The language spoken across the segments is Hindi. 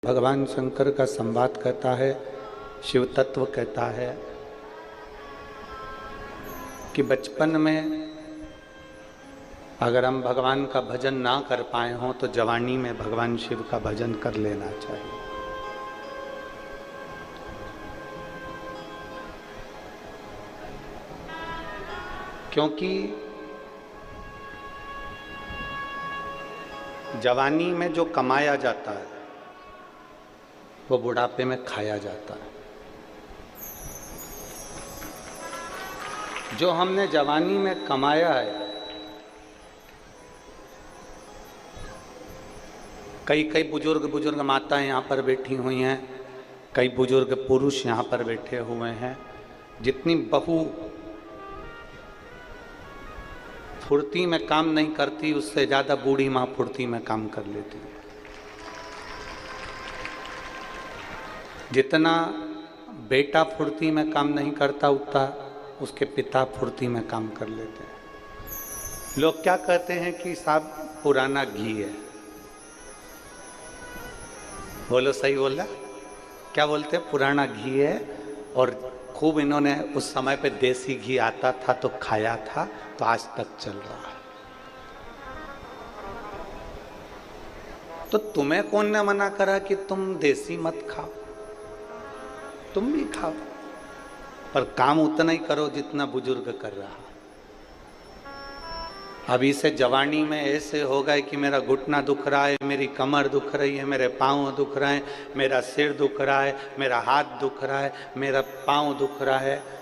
भगवान शंकर का संवाद कहता है, शिव तत्व कहता है कि बचपन में अगर हम भगवान का भजन ना कर पाए हों तो जवानी में भगवान शिव का भजन कर लेना चाहिए। क्योंकि जवानी में जो कमाया जाता है वो बुढ़ापे में खाया जाता है। जो हमने जवानी में कमाया है, कई बुजुर्ग माताएं यहाँ पर बैठी हुई हैं, कई बुजुर्ग पुरुष यहाँ पर बैठे हुए हैं। जितनी बहू फुर्ती में काम नहीं करती, उससे ज़्यादा बूढ़ी माँ फुर्ती में काम कर लेती है। जितना बेटा फुर्ती में काम नहीं करता, उतना उसके पिता फुर्ती में काम कर लेते हैं। लोग क्या कहते हैं कि साहब पुराना घी है। बोलो, सही बोला? क्या बोलते हैं? पुराना घी है। और खूब इन्होंने उस समय पे देसी घी आता था तो खाया था, तो आज तक चल रहा है। तो तुम्हें कौन ने मना करा कि तुम देसी मत खाओ? तुम भी खाओ, पर काम उतना ही करो जितना बुजुर्ग कर रहा। अभी से जवानी में ऐसे हो गए कि मेरा घुटना दुख रहा है, मेरी कमर दुख रही है, मेरे पाँव दुख रहे हैं, मेरा सिर दुख रहा है, मेरा हाथ दुख रहा है, मेरा पाँव दुख रहा है।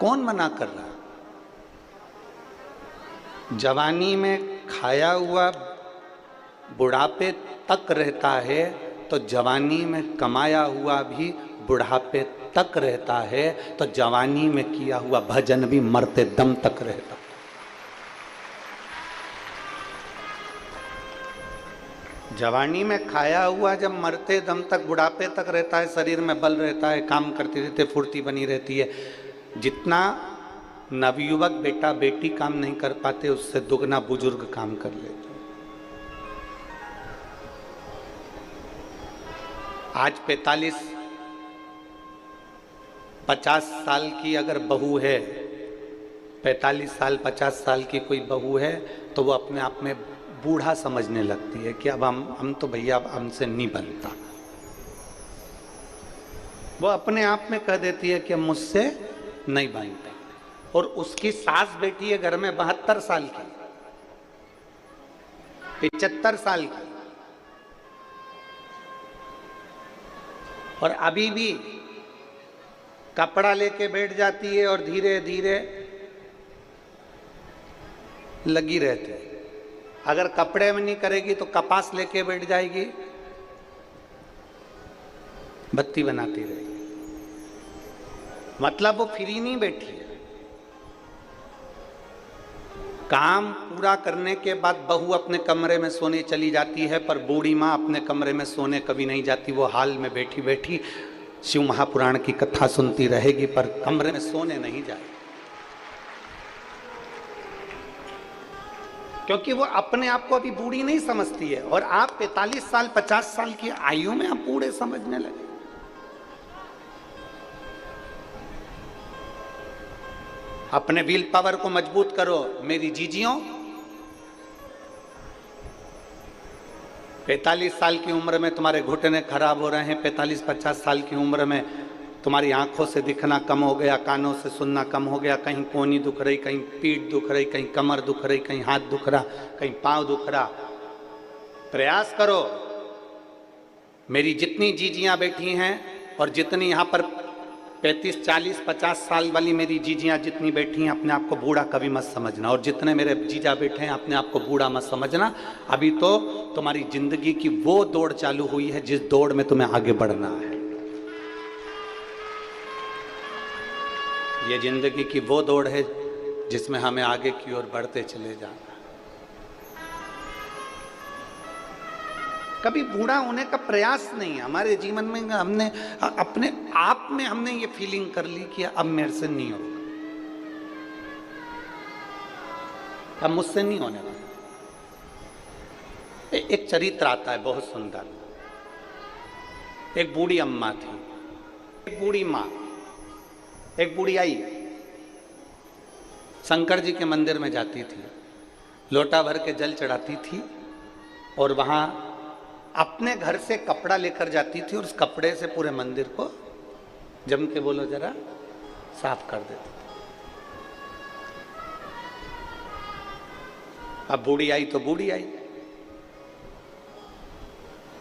कौन मना कर रहा? जवानी में खाया हुआ बुढ़ापे तक रहता है, तो जवानी में कमाया हुआ भी बुढ़ापे तक रहता है, तो जवानी में किया हुआ भजन भी मरते दम तक रहता। जवानी में खाया हुआ जब मरते दम तक, बुढ़ापे तक रहता है, शरीर में बल रहता है, काम करते रहते, फुर्ती बनी रहती है। जितना नवयुवक बेटा बेटी काम नहीं कर पाते, उससे दुगना बुजुर्ग काम कर लेते। आज 45-50 साल की अगर बहू है, 45 साल 50 साल की कोई बहू है, तो वो अपने आप में बूढ़ा समझने लगती है कि अब हम तो भैया अब हमसे नहीं बनता। वो अपने आप में कह देती है कि अब मुझसे नहीं बनता। और उसकी सास बेटी है घर में 72 साल की, 75 साल की, और अभी भी कपड़ा लेके बैठ जाती है और धीरे धीरे लगी रहती है। अगर कपड़े में नहीं करेगी तो कपास लेके बैठ जाएगी, बत्ती बनाती रहेगी। मतलब वो फ्री नहीं बैठी है। काम पूरा करने के बाद बहू अपने कमरे में सोने चली जाती है, पर बूढ़ी माँ अपने कमरे में सोने कभी नहीं जाती। वो हाल में बैठी बैठी शिव महापुराण की कथा सुनती रहेगी, पर कमरे में सोने नहीं जाएगी। क्योंकि वो अपने आप को अभी बूढ़ी नहीं समझती है। और आप 45 साल 50 साल की आयु में आप बूढ़े समझने लगे। अपने विल पावर को मजबूत करो मेरी जीजियों। 45 साल की उम्र में तुम्हारे घुटने खराब हो रहे हैं, 45-50 साल की उम्र में तुम्हारी आंखों से दिखना कम हो गया, कानों से सुनना कम हो गया, कहीं कोहनी दुख रही, कहीं पीठ दुख रही, कहीं कमर दुख रही, कहीं हाथ दुख रहा, कहीं पांव दुख रहा। प्रयास करो, मेरी जितनी जीजियां बैठी हैं और जितनी यहाँ पर 35, 40, 50 साल वाली मेरी जीजियां जितनी बैठी हैं, अपने आप को बूढ़ा कभी मत समझना। और जितने मेरे जीजा बैठे हैं, अपने आप को बूढ़ा मत समझना। अभी तो तुम्हारी जिंदगी की वो दौड़ चालू हुई है जिस दौड़ में तुम्हें आगे बढ़ना है। ये जिंदगी की वो दौड़ है जिसमें हमें आगे की ओर बढ़ते चले जाना। कभी बूढ़ा होने का प्रयास नहीं है हमारे जीवन में। हमने अपने आप में हमने ये फीलिंग कर ली कि अब मेरे से नहीं होगा, अब मुझसे नहीं होने वाला। एक चरित्र आता है बहुत सुंदर। एक बूढ़ी अम्मा थी, एक बूढ़ी माँ, एक बूढ़ी आई शंकर जी के मंदिर में जाती थी, लोटा भर के जल चढ़ाती थी और वहां अपने घर से कपड़ा लेकर जाती थी और उस कपड़े से पूरे मंदिर को जम के बोलो जरा साफ कर देती। अब बूढ़ी आई तो बूढ़ी आई,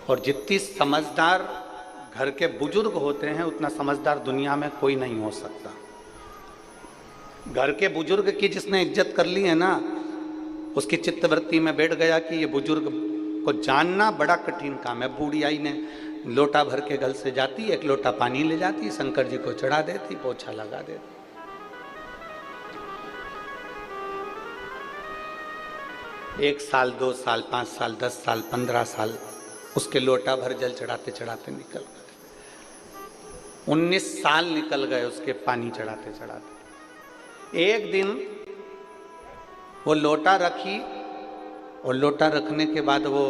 और जितनी समझदार घर के बुजुर्ग होते हैं उतना समझदार दुनिया में कोई नहीं हो सकता। घर के बुजुर्ग की जिसने इज्जत कर ली है ना, उसकी चित्तवृत्ति में बैठ गया कि ये बुजुर्ग को जानना बड़ा कठिन काम है। बूढ़ी आई ने लोटा भर के गल से जाती, एक लोटा पानी ले जाती, शंकर जी को चढ़ा देती, पोछा लगा देती। एक साल, 2 साल, 5 साल, 10 साल, 15 साल उसके लोटा भर जल चढ़ाते चढ़ाते निकल गए। 19 साल निकल गए उसके पानी चढ़ाते चढ़ाते। एक दिन वो लोटा रखी और लोटा रखने के बाद वो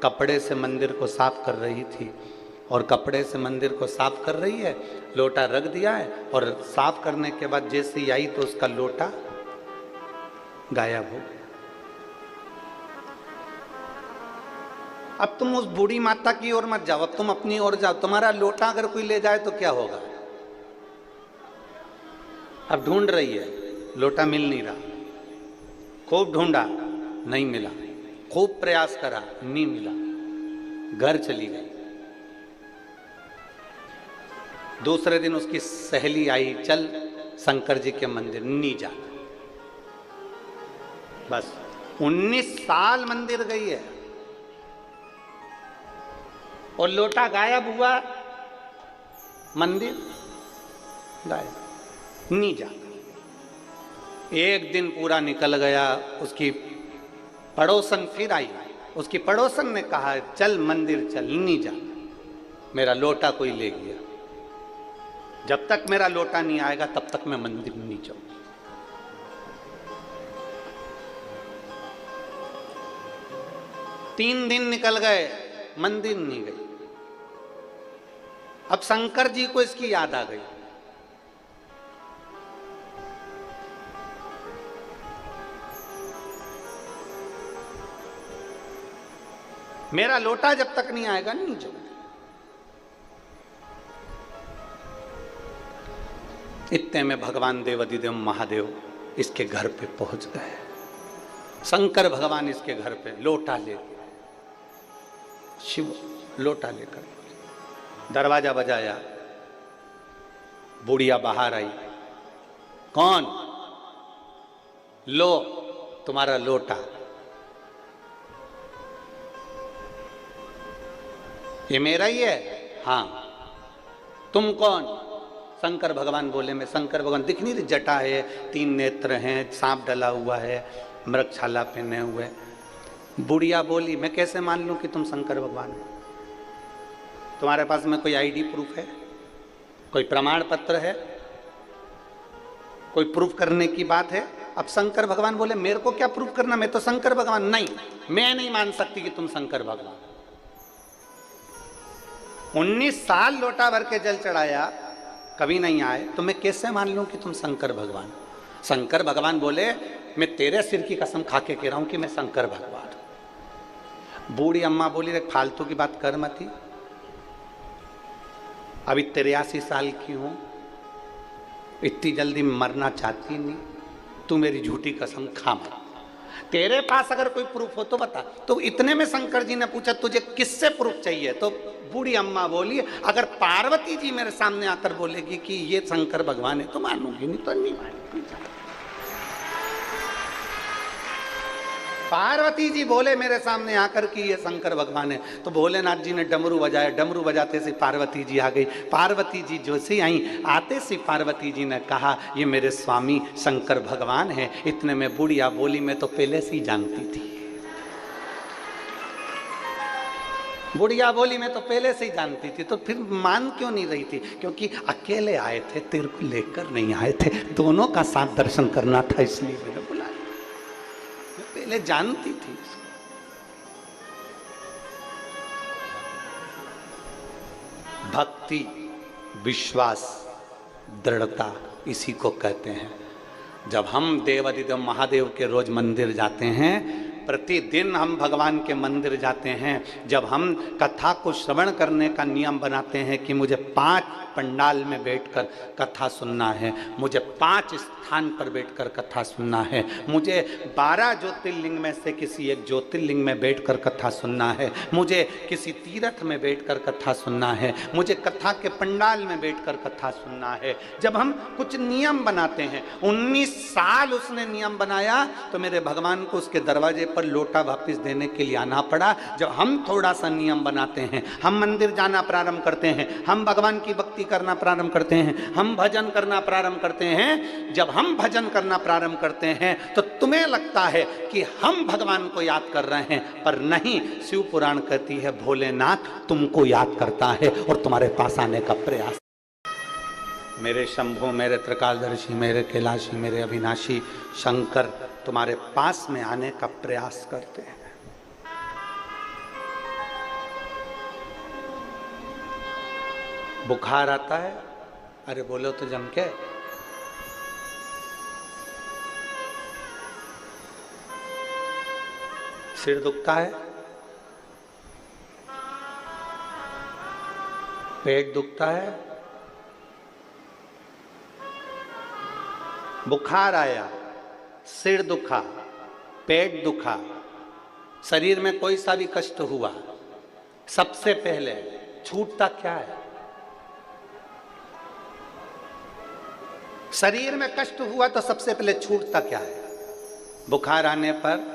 कपड़े से मंदिर को साफ कर रही थी, और कपड़े से मंदिर को साफ कर रही है, लोटा रख दिया है, और साफ करने के बाद जैसे ही आई तो उसका लोटा गायब हो गया। अब तुम उस बूढ़ी माता की ओर मत जाओ, अब तुम अपनी ओर जाओ। तुम्हारा लोटा अगर कोई ले जाए तो क्या होगा? अब ढूंढ रही है, लोटा मिल नहीं रहा, खूब ढूंढा, नहीं मिला, खूब प्रयास करा, नहीं मिला, घर चली गई। दूसरे दिन उसकी सहेली आई, चल शंकर जी के मंदिर, नहीं जाना। बस 19 साल मंदिर गई है और लोटा गायब हुआ, मंदिर गायब, नहीं जाना। एक दिन पूरा निकल गया, उसकी पड़ोसन फिर आई, उसकी पड़ोसन ने कहा चल मंदिर चल, नहीं जाना, मेरा लोटा कोई ले गया, जब तक मेरा लोटा नहीं आएगा तब तक मैं मंदिर नहीं जाऊंगी। 3 दिन निकल गए, मंदिर नहीं गई। अब शंकर जी को इसकी याद आ गई। मेरा लोटा जब तक नहीं आएगा नहीं जाऊंगा। इतने में भगवान देवाधिदेव महादेव इसके घर पे पहुंच गए। शंकर भगवान इसके घर पे लोटा लेकर, शिव लोटा लेकर दरवाजा बजाया, बुढ़िया बाहर आई, कौन? लो तुम्हारा लोटा। ये मेरा ही है? हाँ। तुम कौन? शंकर भगवान बोले मैं शंकर भगवान। दिख नहीं रही? जटा है, 3 नेत्र हैं, सांप डला हुआ है, मृगछाला पहने हुए। बुढ़िया बोली मैं कैसे मान लूं कि तुम शंकर भगवान हो? तुम्हारे पास में कोई आईडी प्रूफ है, कोई प्रमाण पत्र है, कोई प्रूफ करने की बात है? अब शंकर भगवान बोले मेरे को क्या प्रूफ करना, मैं तो शंकर भगवान। नहीं, मैं नहीं मान सकती कि तुम शंकर भगवान। 19 साल लोटा भर के जल चढ़ाया, कभी नहीं आए, तो मैं कैसे मान लूं कि तुम शंकर भगवान? शंकर भगवान बोले मैं तेरे सिर की कसम खा के कह रहा हूं कि मैं शंकर भगवान। बूढ़ी अम्मा बोली रे फालतू की बात कर मती, अभी 83 साल की हूं, इतनी जल्दी मरना चाहती नहीं, तू मेरी झूठी कसम खा मत। तेरे पास अगर कोई प्रूफ हो तो बता। तो इतने में शंकर जी ने पूछा तुझे किससे प्रूफ चाहिए? तो बूढ़ी अम्मा बोली अगर पार्वती जी मेरे सामने आकर बोलेगी कि ये शंकर भगवान है तो मानूंगी, नहीं तो नहीं मानूंगी। पार्वती जी बोले मेरे सामने आकर कि ये शंकर भगवान है, तो भोलेनाथ जी ने डमरू बजाया, डमरू बजाते से पार्वती जी आ गई। पार्वती जी जो सी आई, आते से पार्वती जी ने कहा ये मेरे स्वामी शंकर भगवान है। इतने में बुढ़िया बोली मैं तो पहले से ही जानती थी। बुढ़िया बोली मैं तो पहले से ही जानती थी। तो फिर मान क्यों नहीं रही थी? क्योंकि अकेले आए थे, तेरे को लेकर नहीं आए थे, दोनों का साथ दर्शन करना था, इसलिए मैंने बुलाया। मैं पहले जानती थी। भक्ति, विश्वास, दृढ़ता इसी को कहते हैं। जब हम देवाधिदेव महादेव के रोज मंदिर जाते हैं, प्रतिदिन हम भगवान के मंदिर जाते हैं, जब हम कथा को श्रवण करने का नियम बनाते हैं कि मुझे 5 पंडाल में बैठकर कथा सुनना है, मुझे 5 स्थान पर बैठकर कथा सुनना है, मुझे 12 ज्योतिर्लिंग में से किसी एक ज्योतिर्लिंग में बैठकर कथा सुनना है, मुझे किसी तीर्थ में बैठकर कथा सुनना है, मुझे कथा के पंडाल में बैठकर कथा सुनना है। जब हम कुछ नियम बनाते हैं, 19 साल उसने नियम बनाया, तो मेरे भगवान को उसके दरवाजे पर लोटा वापस देने के लिए आना पड़ा। जब हम थोड़ा सा नियम बनाते हैं, हम मंदिर जाना प्रारंभ करते हैं, हम भगवान की भक्ति करना प्रारंभ करते हैं, हम भजन करना प्रारंभ करते हैं, जब हम भजन करना प्रारंभ करते हैं तो तुम्हें लगता है कि हम भगवान को याद कर रहे हैं, पर नहीं। शिव पुराण कहती है भोलेनाथ तुमको याद करता है और तुम्हारे पास आने का प्रयास। मेरे शंभु, मेरे त्रिकालदर्शी, मेरे कैलाशी, मेरे अविनाशी शंकर तुम्हारे पास में आने का प्रयास करते हैं। बुखार आता है, अरे बोलो तो जम के। सिर दुखता है, पेट दुखता है, बुखार आया, सिर दुखा, पेट दुखा, शरीर में कोई सा भी कष्ट हुआ, सबसे पहले छूटता क्या है? शरीर में कष्ट हुआ तो सबसे पहले छूटता क्या है? बुखार आने पर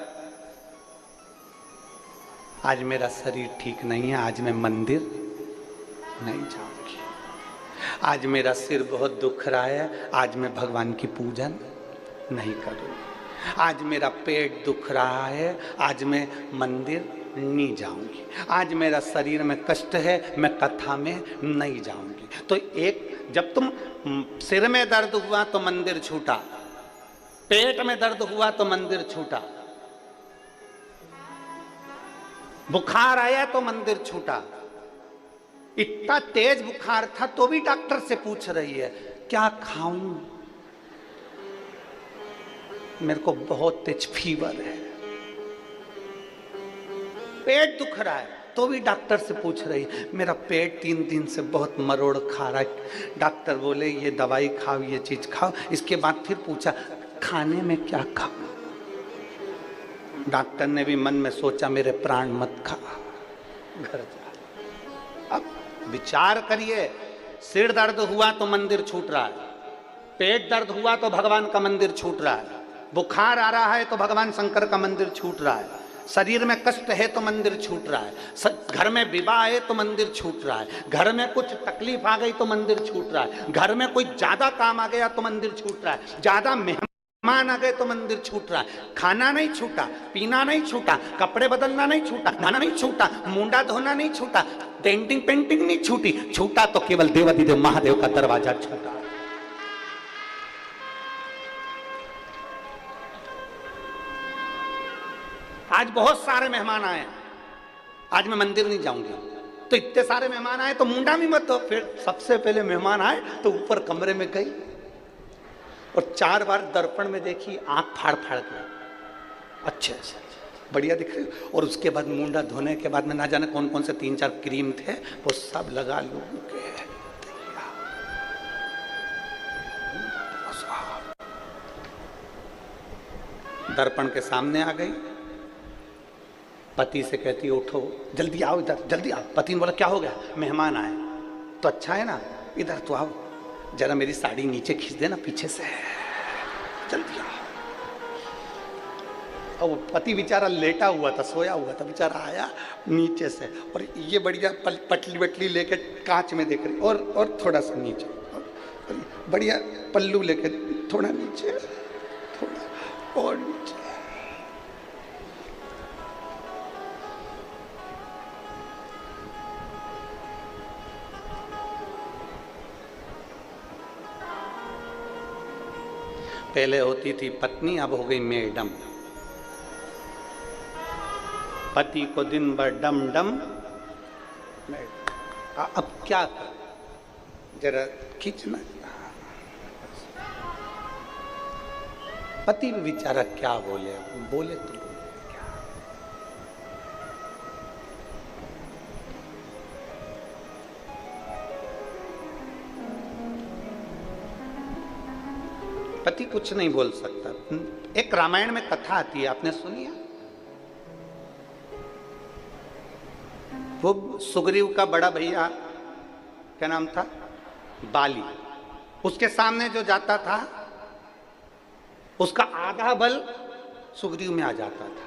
आज मेरा शरीर ठीक नहीं है, आज मैं मंदिर नहीं जाऊंगी, आज मेरा सिर बहुत दुख रहा है, आज मैं भगवान की पूजन नहीं करूंगी, आज मेरा पेट दुख रहा है, आज मैं मंदिर नहीं जाऊंगी, आज मेरा शरीर में कष्ट है, मैं कथा में नहीं जाऊंगी। तो एक, जब तुम सिर में दर्द हुआ तो मंदिर छूटा, पेट में दर्द हुआ तो मंदिर छूटा, बुखार आया तो मंदिर छूटा। इतना तेज बुखार था तो भी डॉक्टर से पूछ रही है क्या खाऊं, मेरे को बहुत तेज फीवर है। पेट दुख रहा है तो भी डॉक्टर से पूछ रही है, मेरा पेट 3 दिन से बहुत मरोड़ खा रहा है। डॉक्टर बोले ये दवाई खाओ, ये चीज खाओ। इसके बाद फिर पूछा खाने में क्या खाऊं। डॉक्टर ने भी मन में सोचा मेरे प्राण मत खा, घर जा। अब विचार करिए, सिर दर्द हुआ तो मंदिर छूट रहा है, पेट दर्द हुआ तो भगवान का मंदिर छूट रहा है, बुखार आ रहा है तो भगवान शंकर का मंदिर छूट रहा है, शरीर में कष्ट है तो मंदिर छूट रहा है, घर में विवाह है तो मंदिर छूट रहा है, घर में कुछ तकलीफ आ गई तो मंदिर छूट रहा है, घर में कोई ज्यादा काम आ गया तो मंदिर छूट रहा है, ज्यादा मेहमान आ गए तो मंदिर छूट रहा है। खाना नहीं छूटा, पीना नहीं छूटा, कपड़े बदलना नहीं छूटा, नहाना नहीं छूटा, मुंडा धोना नहीं छूटा, डेंटिंग पेंटिंग नहीं छूटी, छूटा तो केवल देवाधिदेव महादेव का दरवाजा छूटा। आज बहुत सारे मेहमान आए, आज मैं मंदिर नहीं जाऊंगी। तो इतने सारे मेहमान आए तो मुंडा भी मत हो। फिर सबसे पहले मेहमान आए तो ऊपर कमरे में गई और 4 बार दर्पण में देखी, आंख फाड़ फाड़ के, अच्छे अच्छे बढ़िया दिख रही। और उसके बाद मुंडा धोने के बाद में ना जाने कौन कौन से 3-4 क्रीम थे वो सब लगा लू के दर्पण के सामने आ गई। पति से कहती उठो, जल्दी आओ इधर, जल्दी आओ। पति ने बोला क्या हो गया? मेहमान आए। तो अच्छा है ना, इधर तो आओ, जरा मेरी साड़ी नीचे खींच देना पीछे से, जल्दी आओ। और वो पति बेचारा लेटा हुआ था, सोया हुआ था, बेचारा आया नीचे से और ये बढ़िया पटली वटली लेके कांच में देख रही, और थोड़ा सा नीचे, और बढ़िया पल्लू लेके थोड़ा नीचे, थोड़ा और नीचे। पहले होती थी पत्नी, अब हो गई मैडम। पति को दिन भर डम डम, अब क्या कर, जरा खींचना। पति भी बेचारा क्या बोले, बोले तो क्या। पति कुछ नहीं बोल सकता। एक रामायण में कथा आती है, आपने सुनी है? वो सुग्रीव का बड़ा भैया, क्या नाम था, बाली, उसके सामने जो जाता था उसका आधा बल सुग्रीव में आ जाता था।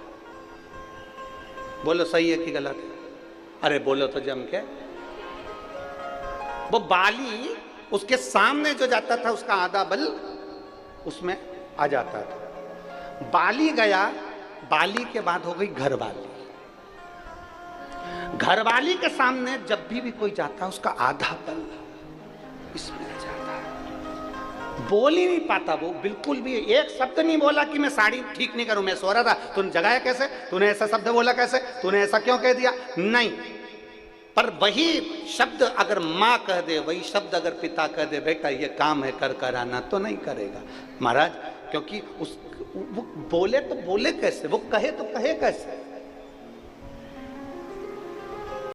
बोलो सही है कि गलत है? अरे बोलो तो जम के। वो बाली उसके सामने जो जाता था उसका आधा बल उसमें आ जाता था। बाली गया, बाली के बाद हो गई घरवाली। घरवाली के सामने जब भी कोई जाता उसका आधा बल इसमें आ जाता है। बोल ही नहीं पाता वो, बिल्कुल भी एक शब्द नहीं बोला कि मैं साड़ी ठीक नहीं करूं, मैं सो रहा था, तूने जगाया कैसे, तूने ऐसा शब्द बोला कैसे, तूने ऐसा क्यों कह दिया, नहीं। पर वही शब्द अगर माँ कह दे, वही शब्द अगर पिता कह दे, बेटा ये काम है कर कर आना, तो नहीं करेगा महाराज। क्योंकि उस वो बोले तो बोले कैसे, वो कहे तो कहे कैसे।